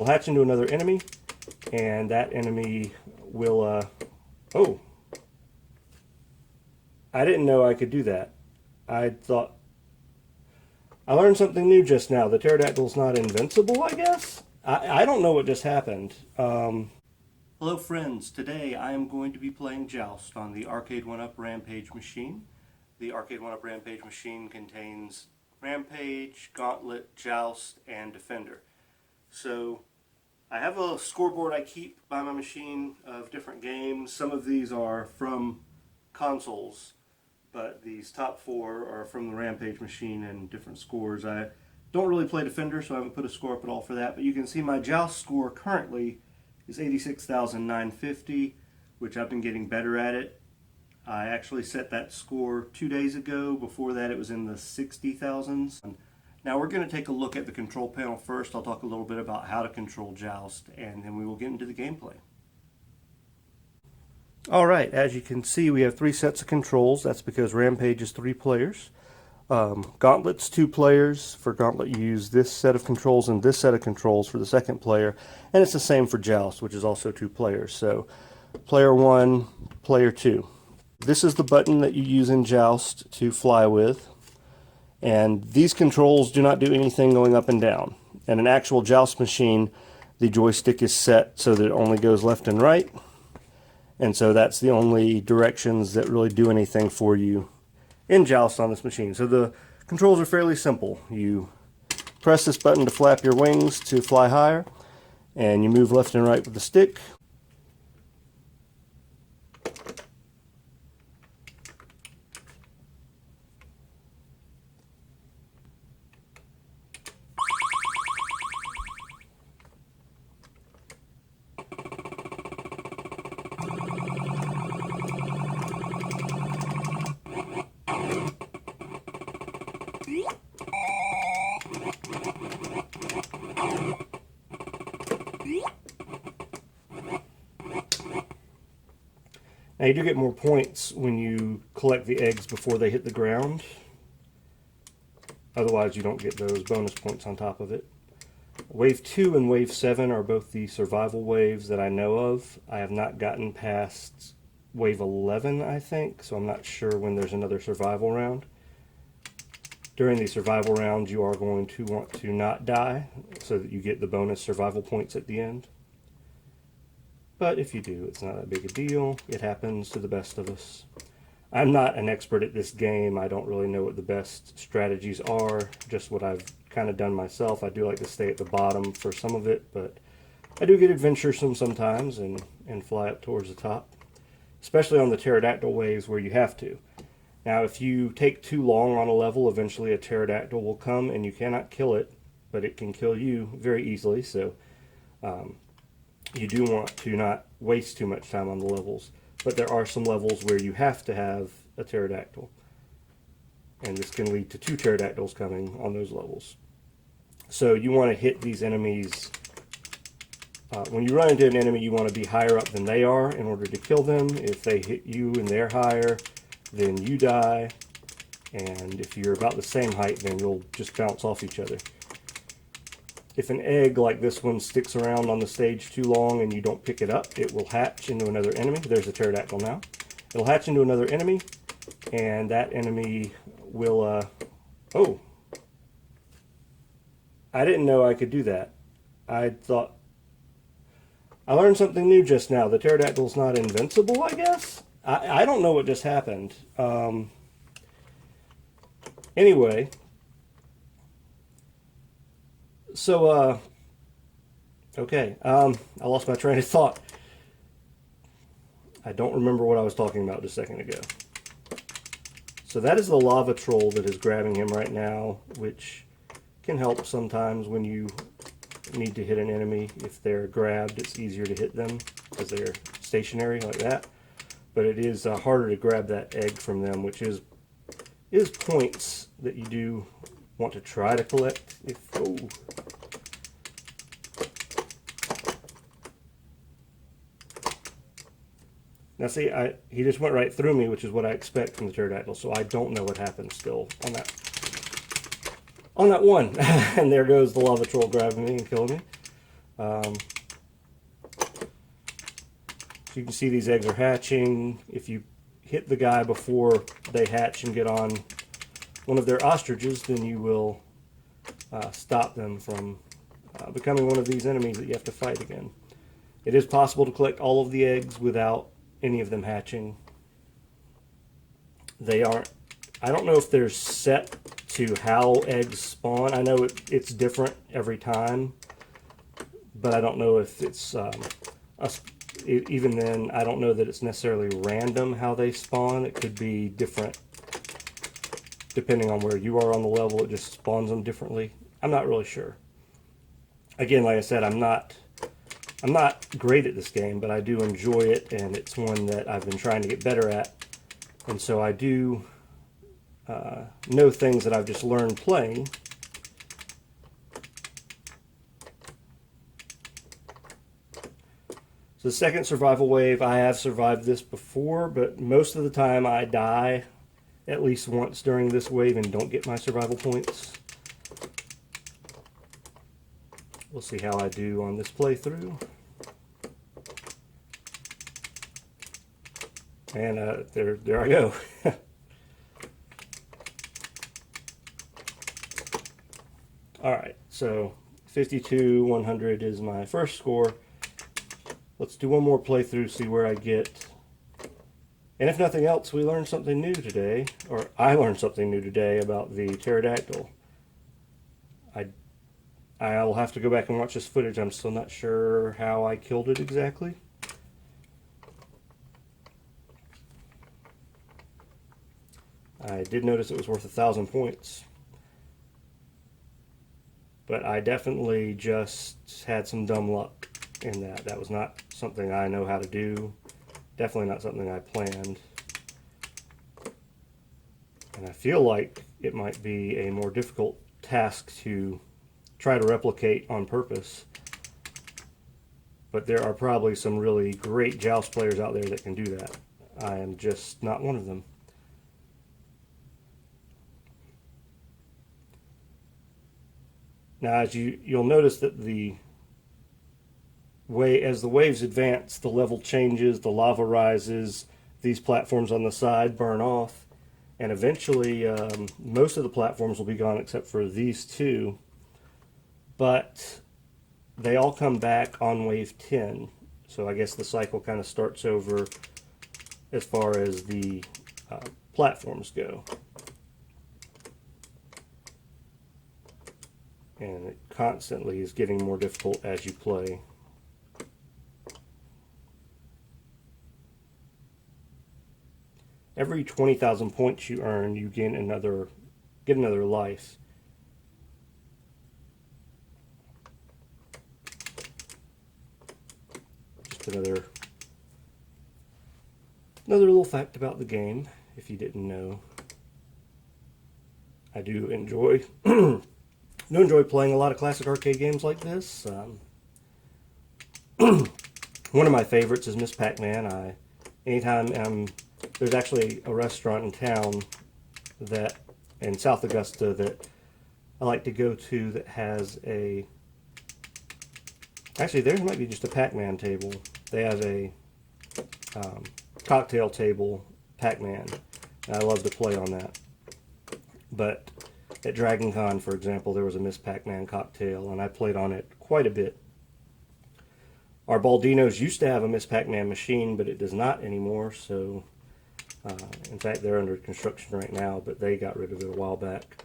will hatch into another enemy, and that enemy will, oh. I didn't know I could do that. I learned something new just now. The pterodactyl's not invincible, I guess? I don't know what just happened. Hello friends, today I am going to be playing Joust on the Arcade1Up Rampage machine. The Arcade1Up Rampage machine contains Rampage, Gauntlet, Joust, and Defender. So I have a scoreboard I keep by my machine of different games. Some of these are from consoles, but these top four are from the Rampage machine and different scores. I don't really play Defender, so I haven't put a score up at all for that, but you can see my Joust score currently is 86,950, which I've been getting better at it. I actually set that score 2 days ago. Before that it was in the 60,000s. Now we're going to take a look at the control panel first. I'll talk a little bit about how to control Joust, and then we will get into the gameplay. Alright, as you can see we have 3 sets of controls. That's because Rampage is 3 players. Gauntlet's 2 players. For Gauntlet you use this set of controls and this set of controls for the second player. And it's the same for Joust, which is also 2 players. So player 1, player 2. This is the button that you use in Joust to fly with. And these controls do not do anything going up and down. In an actual Joust machine, the joystick is set so that it only goes left and right. And so that's the only directions that really do anything for you in Joust on this machine. So the controls are fairly simple. You press this button to flap your wings to fly higher, and you move left and right with the stick. Now you do get more points when you collect the eggs before they hit the ground. Otherwise you don't get those bonus points on top of it. Wave 2 and Wave 7 are both the survival waves that I know of. I have not gotten past Wave 11, I think, so I'm not sure when there's another survival round. During the survival round you are going to want to not die so that you get the bonus survival points at the end. But if you do, it's not that big a deal. It happens to the best of us. I'm not an expert at this game. I don't really know what the best strategies are, just what I've kind of done myself. I do like to stay at the bottom for some of it, but I do get adventuresome sometimes and fly up towards the top, especially on the pterodactyl waves where you have to. Now, if you take too long on a level, eventually a pterodactyl will come and you cannot kill it, but it can kill you very easily, so you do want to not waste too much time on the levels. But there are some levels where you have to have a pterodactyl, and this can lead to 2 pterodactyls coming on those levels. So you want to hit these enemies. When you run into an enemy, you want to be higher up than they are in order to kill them. If they hit you and they're higher, then you die. And if you're about the same height, then you'll just bounce off each other. If an egg like this one sticks around on the stage too long and you don't pick it up, it will hatch into another enemy. There's a pterodactyl now. It'll hatch into another enemy, and that enemy will, oh. I didn't know I could do that. I learned something new just now. The pterodactyl's not invincible, I guess? I don't know what just happened. Anyway. So, okay, I lost my train of thought. I don't remember what I was talking about just a second ago. So that is the lava troll that is grabbing him right now, which can help sometimes when you need to hit an enemy. If they're grabbed, it's easier to hit them because they're stationary like that. But it is harder to grab that egg from them, which is points that you do want to try to collect. Oh. Now see, he just went right through me, which is what I expect from the pterodactyl, so I don't know what happened still on that one. And there goes the lava troll grabbing me and killing me. So you can see these eggs are hatching. If you hit the guy before they hatch and get on one of their ostriches, then you will stop them from becoming one of these enemies that you have to fight again. It is possible to collect all of the eggs without any of them hatching. They aren't, I don't know if they're set to how eggs spawn. I know it's different every time, but I don't know if it's, even then, I don't know that it's necessarily random how they spawn. It could be different depending on where you are on the level. It just spawns them differently. I'm not really sure. Again, like I said, I'm not great at this game, but I do enjoy it, and it's one that I've been trying to get better at. And so I do know things that I've just learned playing. So the second survival wave, I have survived this before, but most of the time I die at least once during this wave and don't get my survival points. We'll see how I do on this playthrough. And there I go. Alright, so 52, 100 is my first score. Let's do one more playthrough, see where I get. And if nothing else, we learned something new today, or I learned something new today about the pterodactyl. I'll have to go back and watch this footage. I'm still not sure how I killed it exactly. I did notice it was worth 1,000 points. But I definitely just had some dumb luck in that. That was not something I know how to do. Definitely not something I planned. And I feel like it might be a more difficult task to try to replicate on purpose. But there are probably some really great joust players out there that can do that. I am just not one of them. Now, as you'll notice that as the waves advance, the level changes, the lava rises, these platforms on the side burn off, and eventually most of the platforms will be gone except for these two. But they all come back on wave 10, so I guess the cycle kind of starts over as far as the platforms go. And it constantly is getting more difficult as you play. Every 20,000 points you earn, you get another life. Just another little fact about the game, if you didn't know. I do enjoy playing a lot of classic arcade games like this. One of my favorites is Miss Pac-Man. Anytime there's actually a restaurant in town in South Augusta that I like to go to that has actually theirs might be just a Pac-Man table. They have a cocktail table Pac-Man. I love to play on that. But at Dragon Con, for example, there was a Miss Pac-Man cocktail, and I played on it quite a bit. Our Baldinos used to have a Miss Pac-Man machine, but it does not anymore, so in fact they're under construction right now, but they got rid of it a while back.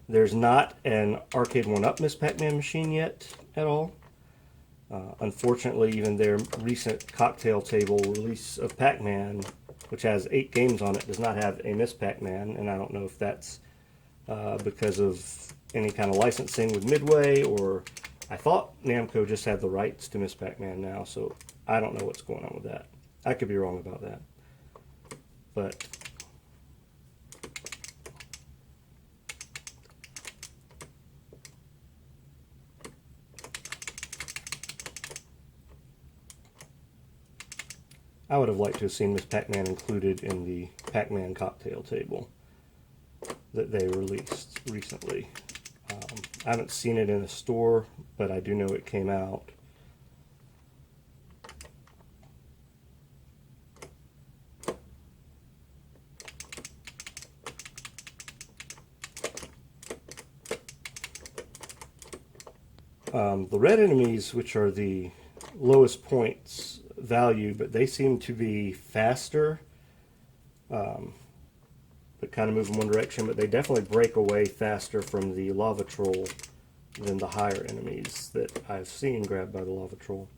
There's not an Arcade1Up Miss Pac-Man machine yet at all. Unfortunately, even their recent cocktail table release of Pac-Man, which has 8 games on it, does not have a Miss Pac-Man, and I don't know if that's because of any kind of licensing with Midway, or I thought Namco just had the rights to Miss Pac-Man now, so I don't know what's going on with that. I could be wrong about that. But I would have liked to have seen Miss Pac-Man included in the Pac-Man cocktail table that they released recently. I haven't seen it in a store, but I do know it came out. The red enemies, which are the lowest points value, but they seem to be faster, but kind of move in one direction, but they definitely break away faster from the lava troll than the higher enemies that I've seen grabbed by the lava troll.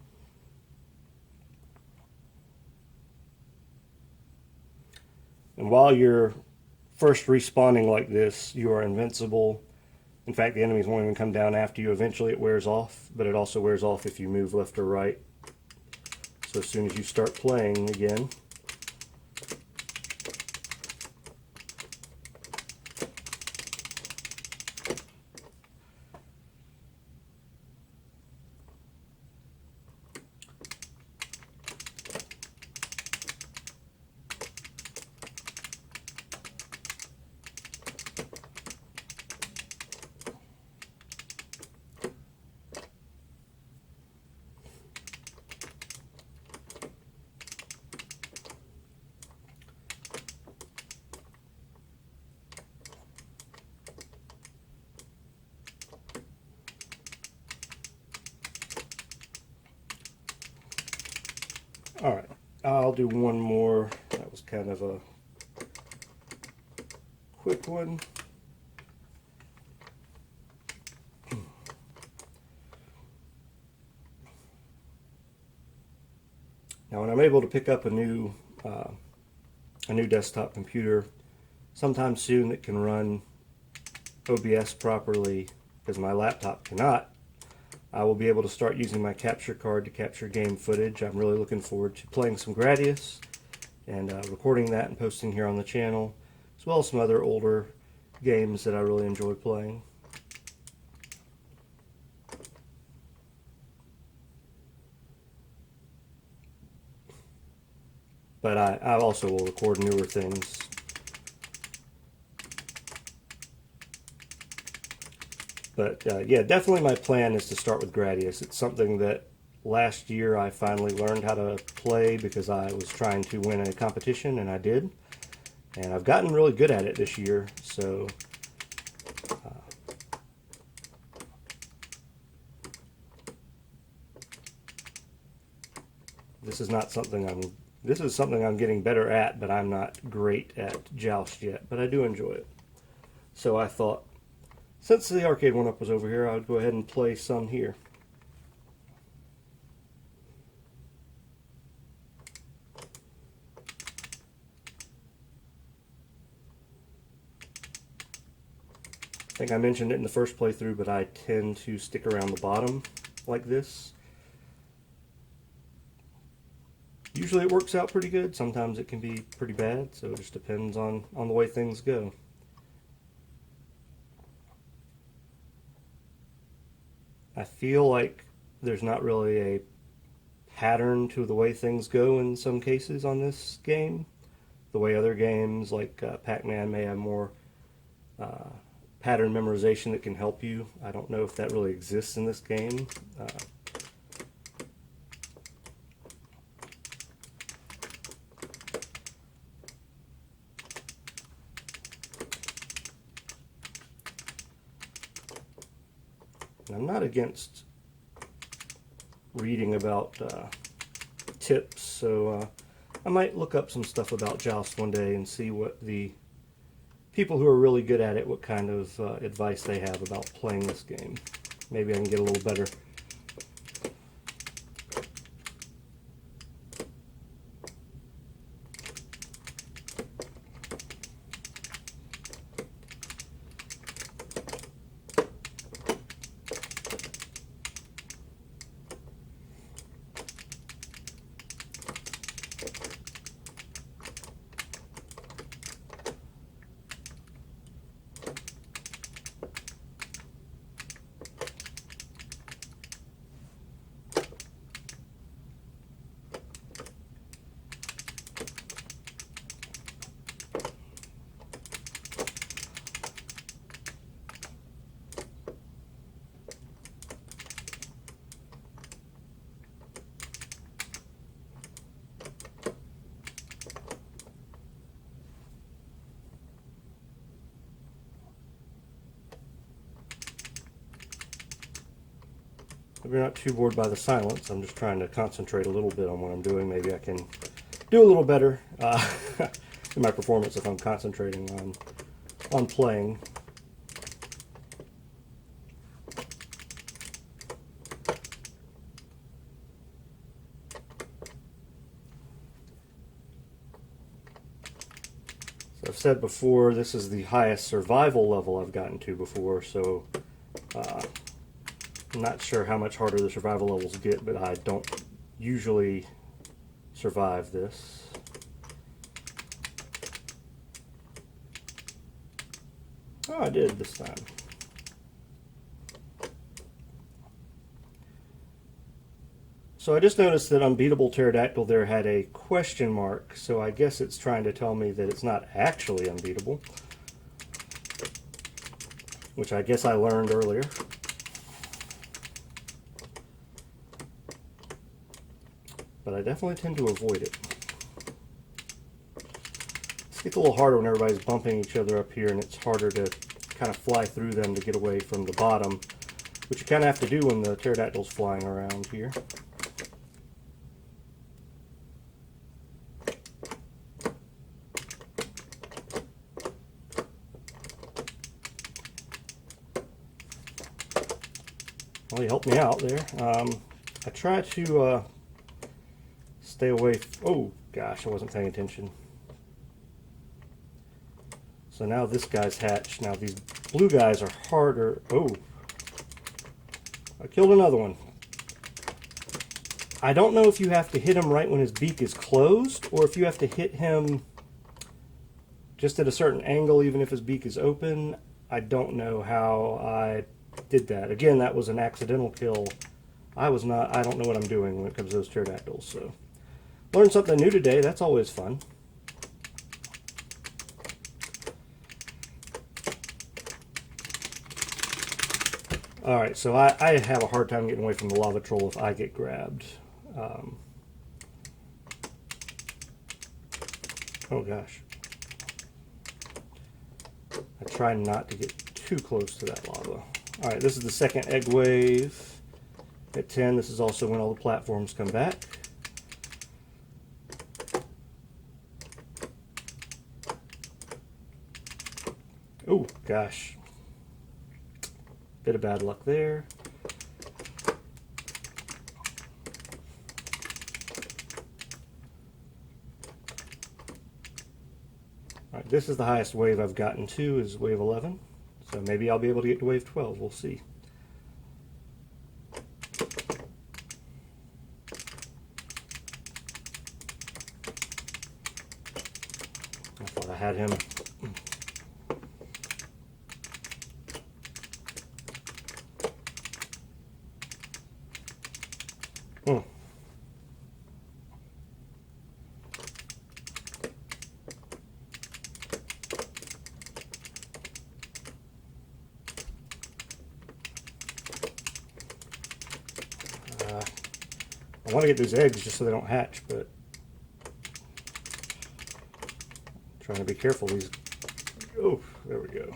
And while you're first respawning like this, you are invincible. In fact, the enemies won't even come down after you. Eventually it wears off, but it also wears off if you move left or right. So as soon as you start playing again, alright, I'll do one more. That was kind of a quick one. Now when I'm able to pick up a new desktop computer sometime soon that can run OBS properly, because my laptop cannot, I will be able to start using my capture card to capture game footage. I'm really looking forward to playing some Gradius and recording that and posting here on the channel, as well as some other older games that I really enjoy playing. But I also will record newer things. But yeah, definitely my plan is to start with Gradius. It's something that last year I finally learned how to play because I was trying to win a competition, and I did. And I've gotten really good at it this year, so this is something I'm getting better at, but I'm not great at Joust yet, but I do enjoy it. So I thought, since the Arcade1Up was over here, I would go ahead and play some here. I think I mentioned it in the first playthrough, but I tend to stick around the bottom like this. Usually it works out pretty good. Sometimes it can be pretty bad, so it just depends on the way things go. I feel like there's not really a pattern to the way things go in some cases on this game. The way other games like Pac-Man may have more pattern memorization that can help you. I don't know if that really exists in this game. I'm not against reading about tips, so I might look up some stuff about Joust one day and see what the people who are really good at it, what kind of advice they have about playing this game. Maybe I can get a little better. If you're not too bored by the silence, I'm just trying to concentrate a little bit on what I'm doing. Maybe I can do a little better in my performance if I'm concentrating on playing. So I've said before, this is the highest survival level I've gotten to before, so I'm not sure how much harder the survival levels get, but I don't usually survive this. Oh, I did this time. So I just noticed that Unbeatable Pterodactyl there had a question mark, so I guess it's trying to tell me that it's not actually unbeatable, which I guess I learned earlier. But I definitely tend to avoid it. It gets a little harder when everybody's bumping each other up here, and it's harder to kind of fly through them to get away from the bottom, which you kind of have to do when the pterodactyl's flying around here. Well, you helped me out there. I try to stay away. Oh gosh, I wasn't paying attention. So now this guy's hatched. Now these blue guys are harder. Oh, I killed another one. I don't know if you have to hit him right when his beak is closed, or if you have to hit him just at a certain angle, even if his beak is open. I don't know how I did that. Again, that was an accidental kill. I don't know what I'm doing when it comes to those pterodactyls. So, learned something new today. That's always fun. Alright, so I have a hard time getting away from the lava troll if I get grabbed. Oh gosh. I try not to get too close to that lava. Alright, this is the second egg wave. At 10, this is also when all the platforms come back. Oh gosh. Bit of bad luck there. All right, this is the highest wave I've gotten to, is wave 11. So maybe I'll be able to get to wave 12. We'll see. I thought I had him. I want to get these eggs just so they don't hatch, but I'm trying to be careful. These, oh, there we go.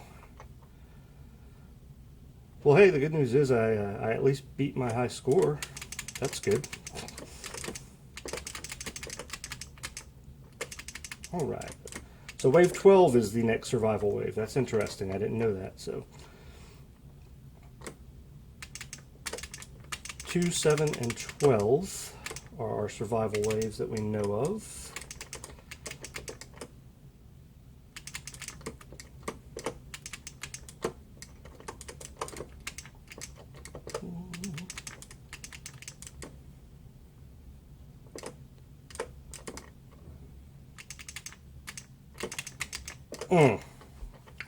Well, hey, the good news is I at least beat my high score. That's good. All right. So wave 12 is the next survival wave. That's interesting. I didn't know that. So 2, 7, and 12 are our survival waves that we know of.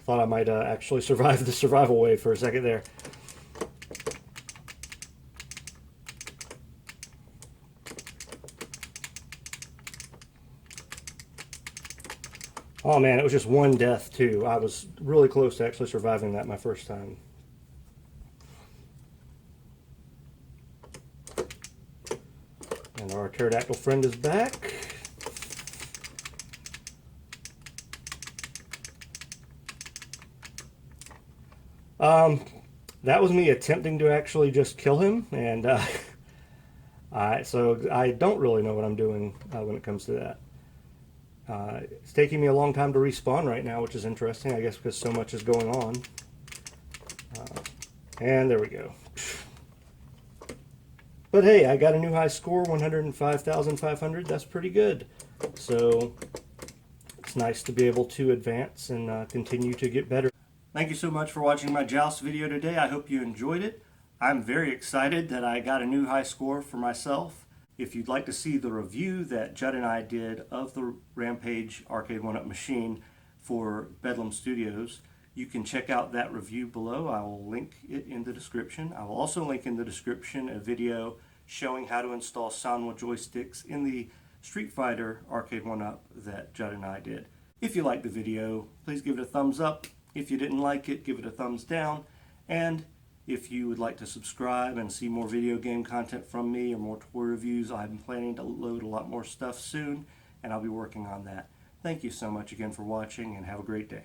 Thought I might actually survive the survival wave for a second there. Oh man, it was just one death too. I was really close to actually surviving that my first time. And our pterodactyl friend is back. that was me attempting to actually just kill him, and so I don't really know what I'm doing when it comes to that. It's taking me a long time to respawn right now, which is interesting, I guess because so much is going on. And there we go. But hey, I got a new high score, 105,500. That's pretty good. So it's nice to be able to advance and continue to get better. Thank you so much for watching my Joust video today. I hope you enjoyed it. I'm very excited that I got a new high score for myself. If you'd like to see the review that Judd and I did of the Rampage Arcade1Up machine for Bedlam Studios, you can check out that review below. I will link it in the description. I will also link in the description a video showing how to install Soundwell joysticks in the Street Fighter Arcade1Up that Judd and I did. If you liked the video, please give it a thumbs up. If you didn't like it, give it a thumbs down. And if you would like to subscribe and see more video game content from me or more toy reviews, I'm planning to load a lot more stuff soon, and I'll be working on that. Thank you so much again for watching, and have a great day.